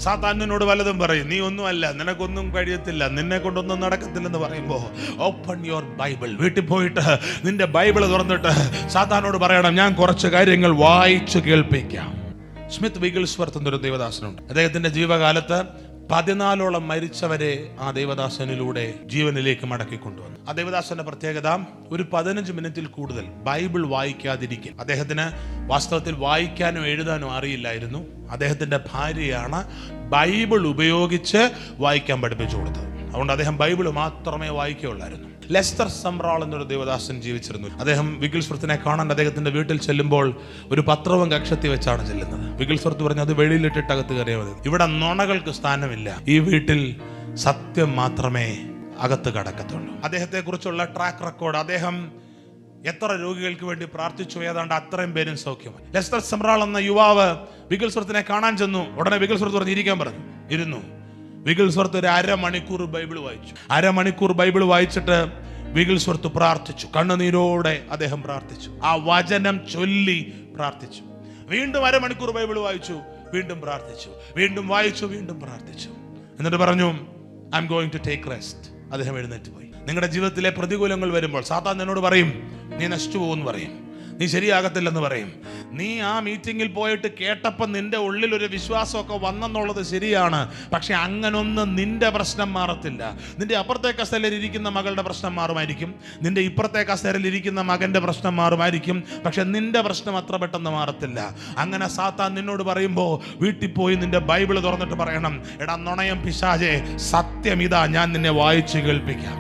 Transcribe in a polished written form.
സാത്താൻ നിന്നോട് വല്ലതും പറയും, നീ ഒന്നുമല്ല, നിനക്കൊന്നും കഴിയത്തില്ല, നിന്നെ കൊണ്ടൊന്നും നടക്കത്തില്ലെന്ന് പറയുമ്പോൾ ഓപ്പൺ യുവർ ബൈബിൾ. വീട്ടിൽ പോയിട്ട് നിന്റെ ബൈബിൾ തുറന്നിട്ട് സാത്താനോട് പറയണം, ഞാൻ കുറച്ച് കാര്യങ്ങൾ വായിച്ചു കേൾപ്പിക്കാം. സ്മിത്ത് വിഗിൾസ്വർത്ത് എന്നൊരു ദേവദാസനുണ്ട്. അദ്ദേഹത്തിന്റെ ജീവകാലത്ത് 14ഓളം മരിച്ചവരെ ആ ദേവദാസനിലൂടെ ജീവനിലേക്ക് മടക്കിക്കൊണ്ടുവന്നു. ആ ദേവദാസന്റെ പ്രത്യേകത, ഒരു 15 മിനിറ്റിൽ കൂടുതൽ ബൈബിൾ വായിക്കാതിരിക്കും. അദ്ദേഹത്തിന് വാസ്തവത്തിൽ വായിക്കാനോ എഴുതാനോ അറിയില്ലായിരുന്നു. അദ്ദേഹത്തിന്റെ ഭാര്യയാണ് ബൈബിൾ ഉപയോഗിച്ച് വായിക്കാൻ പഠിപ്പിച്ചു കൊടുത്തത്. അതുകൊണ്ട് അദ്ദേഹം ബൈബിൾ മാത്രമേ വായിക്കുകയുള്ളായിരുന്നു. ലെസ്റ്റർ സംറാൾ എന്നൊരു ദേവദാസൻ ജീവിച്ചിരുന്നു. അദ്ദേഹം വിഗിൾസ്വർത്തിനെ കാണാൻ അദ്ദേഹത്തിന്റെ വീട്ടിൽ ചെല്ലുമ്പോൾ ഒരു പത്രവും കക്ഷത്തി വെച്ചാണ് ചെല്ലുന്നത്. വിഗിൾസ്വർത്ത് പറഞ്ഞു, അത് വെളിയിലിട്ടിട്ട് അകത്ത് കയറിയാൽ മതി, ഇവിടെ നുണകൾക്ക് സ്ഥാനമില്ല, ഈ വീട്ടിൽ സത്യം മാത്രമേ അകത്ത് കടക്കത്തുള്ളൂ. അദ്ദേഹത്തെ കുറിച്ചുള്ള ട്രാക്ക് റെക്കോർഡ്, അദ്ദേഹം എത്ര രോഗികൾക്ക് വേണ്ടി പ്രാർത്ഥിച്ചു, ഏതാണ്ട് അത്രയും പേരും സൗഖ്യമായി. ലെസ്റ്റർ സംറാൾ എന്ന യുവാവ് വിഗിൾസ്വർത്തിനെ കാണാൻ ചെന്നു. ഉടനെ വിഗിൾസ്വർത്ത് പറഞ്ഞ് ഇരിക്കാൻ പറഞ്ഞു. ഇരുന്നു. വിഗിൾസ്വർത്ത് ഒരു അരമണിക്കൂർ ബൈബിൾ വായിച്ചു. അരമണിക്കൂർ ബൈബിൾ വായിച്ചിട്ട് വിഗിൾസ്വർത്ത് പ്രാർത്ഥിച്ചു. കണ്ണുനീരോടെ അദ്ദേഹം പ്രാർത്ഥിച്ചു. ആ വചനം ചൊല്ലി പ്രാർത്ഥിച്ചു. വീണ്ടും അരമണിക്കൂർ ബൈബിൾ വായിച്ചു, വീണ്ടും പ്രാർത്ഥിച്ചു, വീണ്ടും വായിച്ചു, വീണ്ടും പ്രാർത്ഥിച്ചു. എന്നിട്ട് പറഞ്ഞു, I am going to take rest. അദ്ദേഹം എഴുന്നേറ്റ് പോയി. നിങ്ങളുടെ ജീവിതത്തിലെ പ്രതികൂലങ്ങൾ വരുമ്പോൾ സാത്താൻ നിന്നോട് പറയും, നീ നശിച്ചു പോകുമെന്ന് പറയും, നീ ശരിയാകത്തില്ലെന്ന് പറയും. നീ ആ മീറ്റിങ്ങിൽ പോയിട്ട് കേട്ടപ്പോൾ നിന്റെ ഉള്ളിൽ ഒരു വിശ്വാസമൊക്കെ വന്നെന്നുള്ളത് ശരിയാണ്. പക്ഷെ അങ്ങനൊന്നും നിന്റെ പ്രശ്നം മാറത്തില്ല. നിന്റെ അപ്പുറത്തെ കസേരയിൽ ഇരിക്കുന്ന മകളുടെ പ്രശ്നം മാറുമായിരിക്കും, നിന്റെ ഇപ്പുറത്തെ കസേരയിൽ ഇരിക്കുന്ന മകന്റെ പ്രശ്നം മാറുമായിരിക്കും, പക്ഷെ നിന്റെ പ്രശ്നം അത്ര പെട്ടെന്ന് മാറത്തില്ല. അങ്ങനെ സാത്താൻ നിന്നോട് പറയുമ്പോൾ വീട്ടിൽ പോയി നിന്റെ ബൈബിൾ തുറന്നിട്ട് പറയണം, എടാ നുണയം പിശാചേ, സത്യം ഇതാ, ഞാൻ നിന്നെ വായിച്ചു കേൾപ്പിക്കാം.